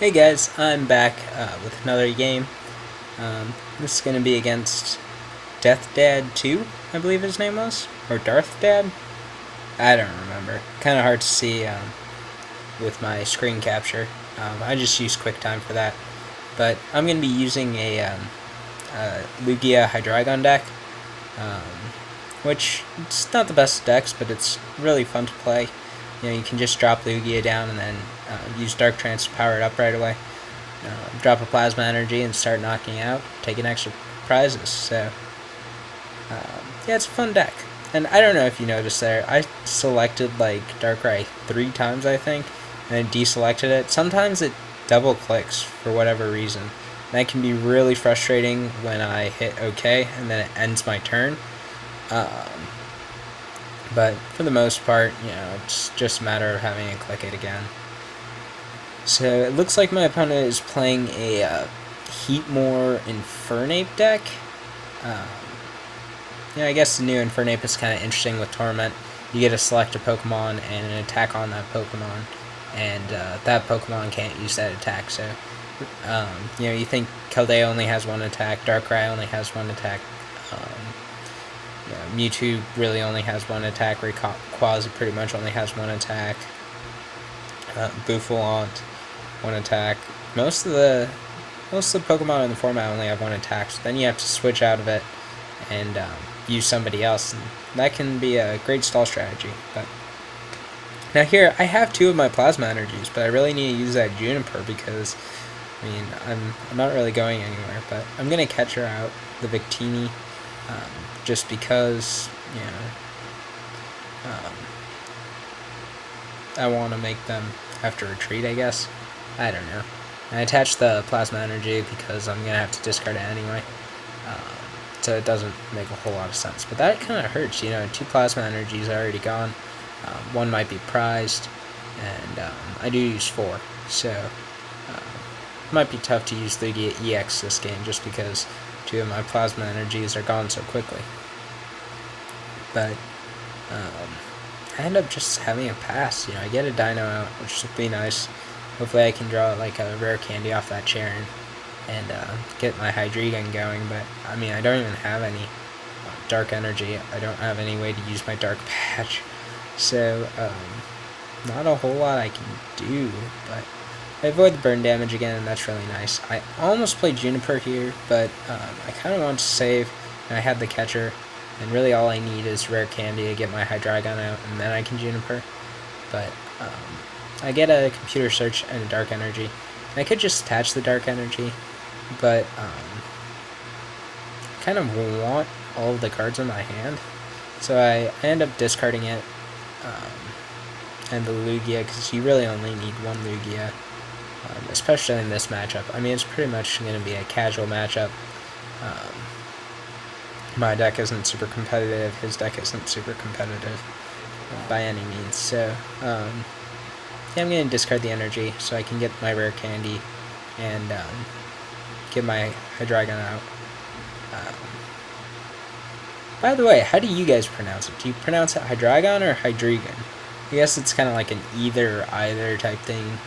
Hey guys, I'm back with another game. This is going to be against DeathDad2, I believe his name was? Or DarthDad? I don't remember. Kind of hard to see with my screen capture. I just use QuickTime for that. But I'm going to be using a Lugia Hydreigon deck, which it's not the best decks, but it's really fun to play. You know, you can just drop Lugia down and then use Dark Trance to power it up right away. Drop a Plasma Energy and start knocking out, taking extra prizes. So, yeah, it's a fun deck. And I don't know if you noticed there, I selected like Darkrai 3 times, I think, and then deselected it. Sometimes it double clicks for whatever reason. And that can be really frustrating when I hit OK and then it ends my turn. But for the most part, you know, it's just a matter of having it click it again. So it looks like my opponent is playing a Heatmor Infernape deck. Yeah, I guess the new Infernape is kind of interesting with Torment. You get to select a Pokemon and an attack on that Pokemon, and that Pokemon can't use that attack. So, you know, you think Keldeo only has one attack, Darkrai only has one attack. Mewtwo really only has one attack, Rayquaza pretty much only has one attack, Bouffalant, one attack. Most of the Pokemon in the format only have one attack, so then you have to switch out of it and use somebody else, and that can be a great stall strategy. But now here, I have 2 of my Plasma Energies, but I really need to use that Juniper because, I mean, I'm not really going anywhere, but I'm going to catch her out, the Victini, just because, you know, I want to make them have to retreat, I guess. I don't know. I attached the Plasma Energy because I'm going to have to discard it anyway. So it doesn't make a whole lot of sense. But that kind of hurts, you know, 2 Plasma Energies are already gone. 1 might be prized, and I do use 4. So it might be tough to use Lugia EX this game just because 2 of my Plasma Energies are gone so quickly. But I end up just having a pass. You know, I get a Dino out, which would be nice. Hopefully I can draw like a rare candy off that Charen and get my Hydreigon going. But I mean, I don't even have any Dark Energy. I don't have any way to use my Dark Patch. So not a whole lot I can do. But I avoid the burn damage again, and that's really nice. I almost played Juniper here, but I kind of want to save, and I had the catcher, and really all I need is rare candy to get my Hydreigon out, and then I can Juniper. But I get a computer search and a Dark Energy. And I could just attach the Dark Energy, but I kind of want all of the cards in my hand, so I end up discarding it, and the Lugia, because you really only need 1 Lugia. Especially in this matchup. I mean, it's pretty much going to be a casual matchup. My deck isn't super competitive. His deck isn't super competitive by any means. So, yeah, I'm going to discard the energy so I can get my rare candy and get my Hydreigon out. By the way, how do you guys pronounce it? Do you pronounce it Hydreigon or Hydreigon? I guess it's kind of like an either type thing.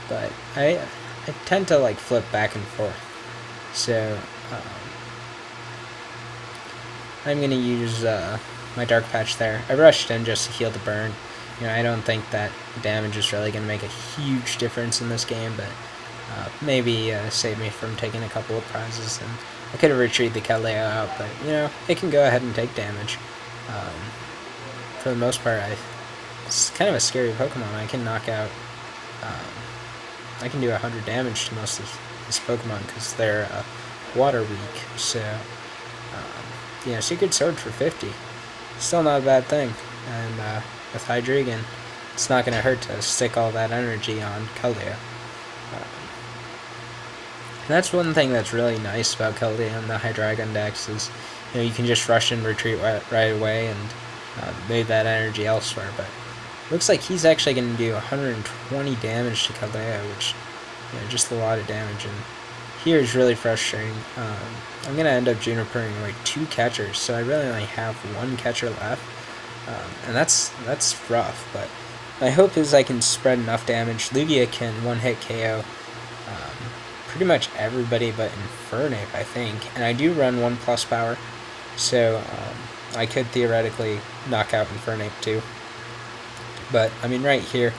But I tend to like flip back and forth. So I'm gonna use my Dark Patch there. I rushed in just to heal the burn. You know, I don't think that damage is really gonna make a huge difference in this game, but maybe save me from taking a couple of prizes. And I could have retreated the Keldeo out, but you know, it can go ahead and take damage. For the most part, it's kind of a scary Pokemon. I can knock out. I can do 100 damage to most of this Pokemon because they're water weak. So, you know, Secret Sword for 50. Still not a bad thing. And with Hydreigon, it's not going to hurt to stick all that energy on Keldeo. And that's one thing that's really nice about Keldeo and the Hydreigon decks is, you know, you can just rush and retreat right away and move that energy elsewhere. But looks like he's actually going to do 120 damage to Keldeo, which, you know, just a lot of damage. And here is really frustrating. I'm going to end up Junipering away 2 catchers, so I really only have 1 catcher left. And that's rough, but my hope is I can spread enough damage. Lugia can one-hit KO pretty much everybody but Infernape, I think. And I do run 1+ power, so I could theoretically knock out Infernape too. But, I mean, right here,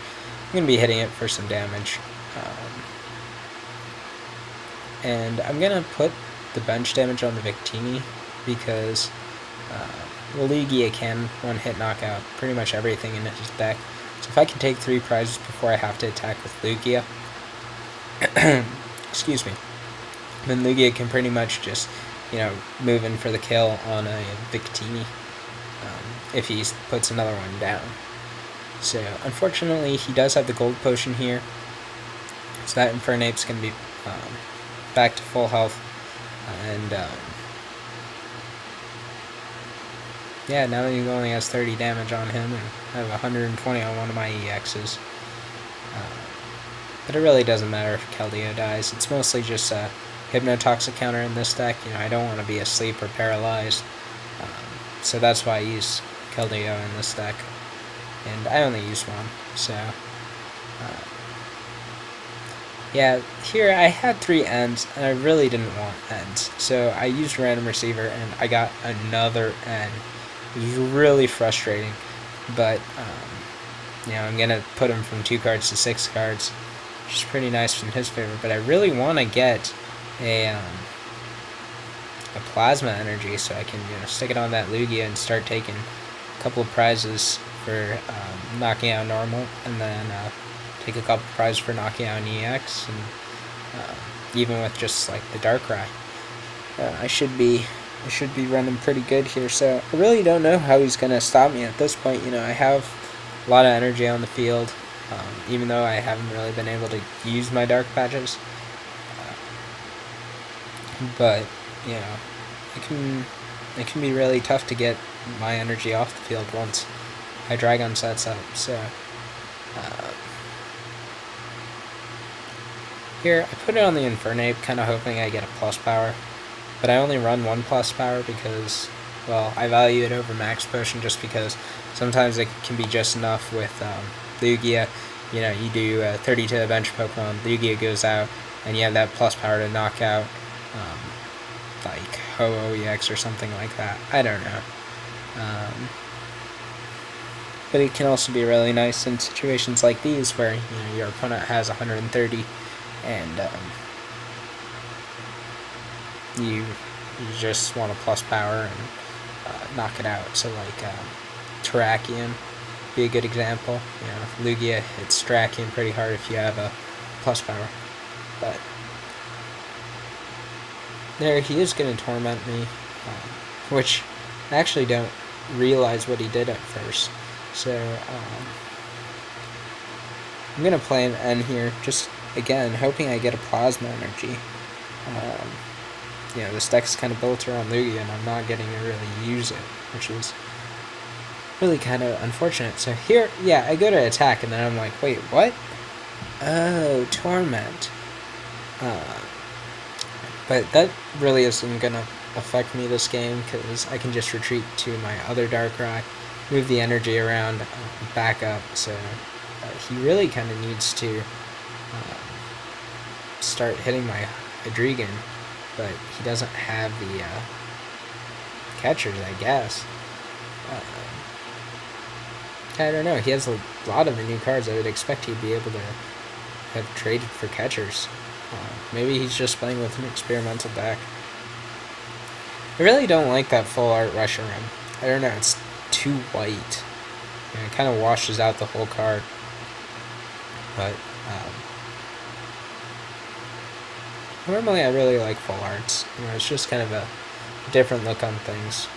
I'm going to be hitting it for some damage. And I'm going to put the bench damage on the Victini because Lugia can one-hit knock out pretty much everything in his deck. So if I can take 3 prizes before I have to attack with Lugia, excuse me, then Lugia can pretty much just, you know, move in for the kill on a Victini if he puts another one down. So unfortunately, he does have the gold potion here, so that Infernape's going to be back to full health, and yeah, now he only has 30 damage on him, and I have 120 on one of my EXs. But it really doesn't matter if Keldeo dies. It's mostly just a Hypnotoxic counter in this deck. You know, I don't want to be asleep or paralyzed, so that's why I use Keldeo in this deck. And I only use one, so yeah, here I had 3 ends, and I really didn't want ends, so I used Random Receiver, and I got another end. It was really frustrating, but you know, I'm gonna put him from 2 cards to 6 cards, which is pretty nice in his favor. But I really want to get a Plasma Energy, so I can, you know, stick it on that Lugia and start taking a couple of prizes for knocking out normal, and then take a couple of prizes for knocking out an EX, and even with just like the Darkrai, I should be running pretty good here. So I really don't know how he's gonna stop me at this point. You know, I have a lot of energy on the field, even though I haven't really been able to use my dark patches. But you know, it can be really tough to get my energy off the field once Hydreigon sets up. So here I put it on the Infernape, kind of hoping I get a plus power, but I only run 1+ power because, well, I value it over max potion just because sometimes it can be just enough with Lugia. You know, you do 30 to a bench Pokemon, Lugia goes out, and you have that plus power to knock out like Ho-Oh EX or something like that. I don't know. But it can also be really nice in situations like these where, you know, your opponent has 130 and you just want a plus power and knock it out. So like Terrakion be a good example. You know, Lugia hits Terrakion pretty hard if you have a plus power. But there, he is going to torment me, which I actually don't realize what he did at first. So I'm going to play an N here, just again hoping I get a Plasma Energy. You know, this deck's kind of built around Lugia, and I'm not getting to really use it, which is really kind of unfortunate. So here, yeah, I go to attack, and then I'm like, wait, what? Oh, Torment. But that really isn't going to affect me this game, because I can just retreat to my other Darkrai, move the energy around, back up. So he really kind of needs to start hitting my Hydreigon, but he doesn't have the catchers, I guess. I don't know. He has a lot of the new cards. I would expect he'd be able to have traded for catchers. Maybe he's just playing with an experimental deck. I really don't like that full art Reshiram. I don't know, it's too white. You know, it kind of washes out the whole card. But normally I really like full arts. You know, it's just kind of a different look on things.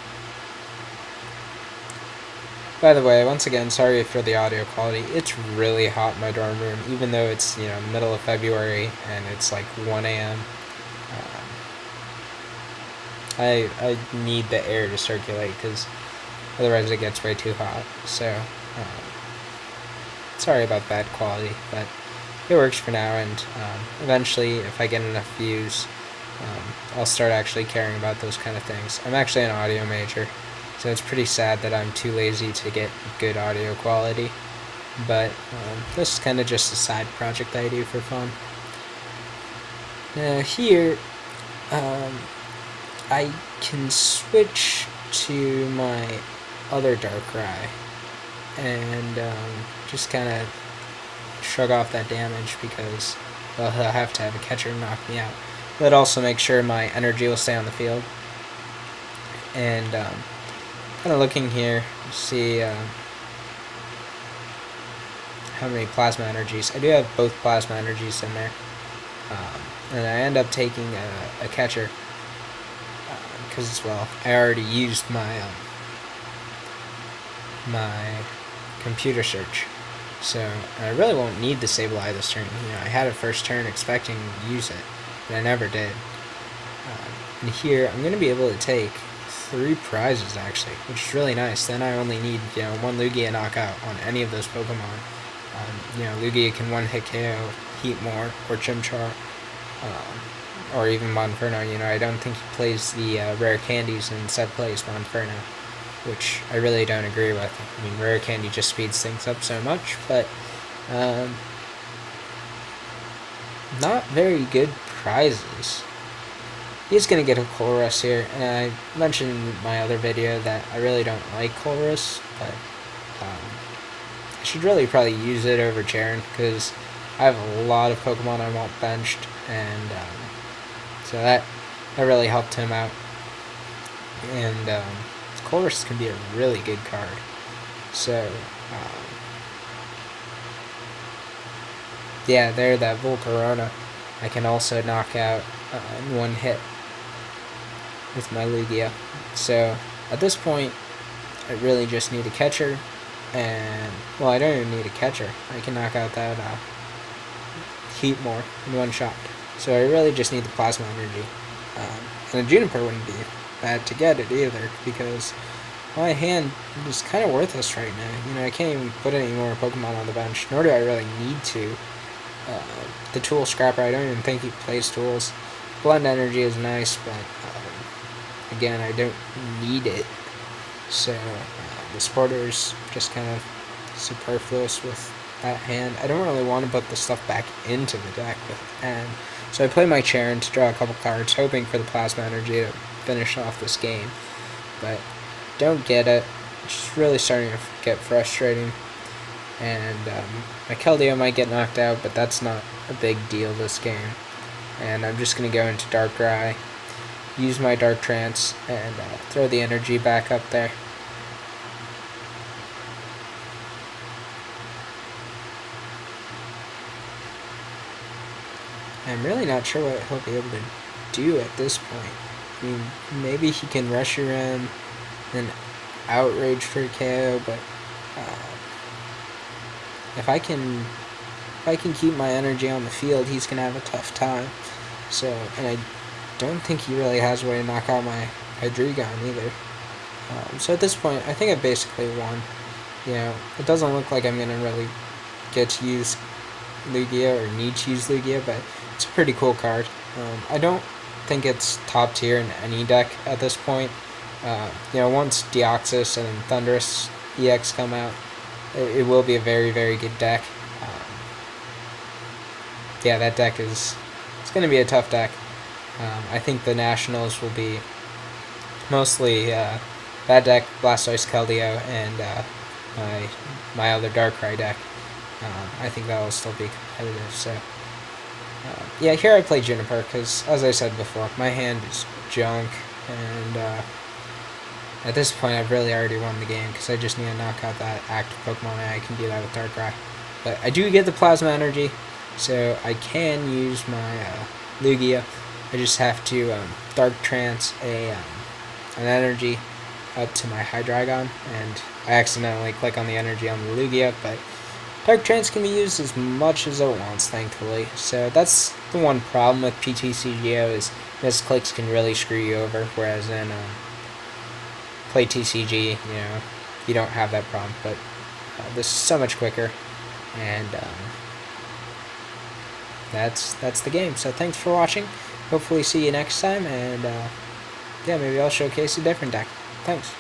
By the way, once again, sorry for the audio quality. It's really hot in my dorm room, even though it's, you know, middle of February and it's like 1 a.m. I need the air to circulate because otherwise it gets way too hot. So, sorry about bad quality, but it works for now, and eventually, if I get enough views, I'll start actually caring about those kind of things. I'm actually an audio major, so it's pretty sad that I'm too lazy to get good audio quality. but this is kind of just a side project that I do for fun. Now here, I can switch to my other Darkrai and just kind of shrug off that damage because, well, he'll have to have a catcher to knock me out. That also makes sure my energy will stay on the field. And kind of looking here, see how many plasma energies. I do have both plasma energies in there. And I end up taking a catcher because, well, I already used my my computer search, so I really won't need the Sableye this turn. You know, I had a first turn expecting to use it, but I never did. And here I'm going to be able to take 3 prizes actually, which is really nice. Then I only need, you know, 1 Lugia knockout on any of those Pokemon. You know, Lugia can 1-hit KO Heatmor or Chimchar, or even Monferno. You know, I don't think he plays the rare candies and instead plays Monferno, which I really don't agree with. I mean, rare candy just speeds things up so much, but not very good prizes. He's going to get a Colress here, and I mentioned in my other video that I really don't like Colress, but I should really probably use it over Charen, because I have a lot of Pokemon I want benched, and so that really helped him out. And Colress can be a really good card. So, yeah, there, that Volcarona I can also knock out in 1 hit with my Lugia. So, at this point, I really just need a catcher, and, well, I don't even need a catcher. I can knock out that Heatmor in 1 shot. So I really just need the Plasma Energy. And a Juniper wouldn't be bad to get it either, because my hand is kind of worthless right now. You know, I can't even put any more Pokemon on the bench, nor do I really need to. The Tool Scrapper, I don't even think he plays tools. Blend Energy is nice, but again, I don't need it. So the Sporter's just kind of superfluous with that hand. I don't really want to put the stuff back into the deck with and so I play my Charen to draw a couple cards, hoping for the Plasma Energy to finish off this game, but don't get it. It's just really starting to get frustrating, and my Keldeo might get knocked out, but that's not a big deal this game. And I'm just going to go into Darkrai, use my Dark Trance, and throw the energy back up there. I'm really not sure what he'll be able to do at this point. I mean, maybe he can Reshiram and Outrage for KO, but if I can keep my energy on the field, he's gonna have a tough time. So, and I don't think he really has a way to knock out my Hydreigon either. So at this point, I think I basically won. You know, it doesn't look like I'm gonna really get to use Lugia or need to use Lugia, but it's a pretty cool card. I don't think it's top tier in any deck at this point. You know, once Deoxys and Thundurus EX come out, it will be a very, very good deck. Yeah, that deck it's going to be a tough deck. I think the Nationals will be mostly that deck, Blastoise, Keldeo, and my other Darkrai deck. I think that will still be competitive. So, yeah, here I play Juniper because, as I said before, my hand is junk, and at this point I've really already won the game because I just need to knock out that active Pokemon, and I can do that with Darkrai. But I do get the Plasma Energy, so I can use my Lugia. I just have to Dark Trance an energy up to my Hydreigon, and I accidentally click on the energy on the Lugia, but Dark Trance can be used as much as it wants, thankfully. So that's the one problem with PTCGO, is misclicks can really screw you over, whereas in Play TCG, you know, you don't have that problem. But this is so much quicker, and that's the game. So thanks for watching. Hopefully see you next time, and yeah, maybe I'll showcase a different deck. Thanks.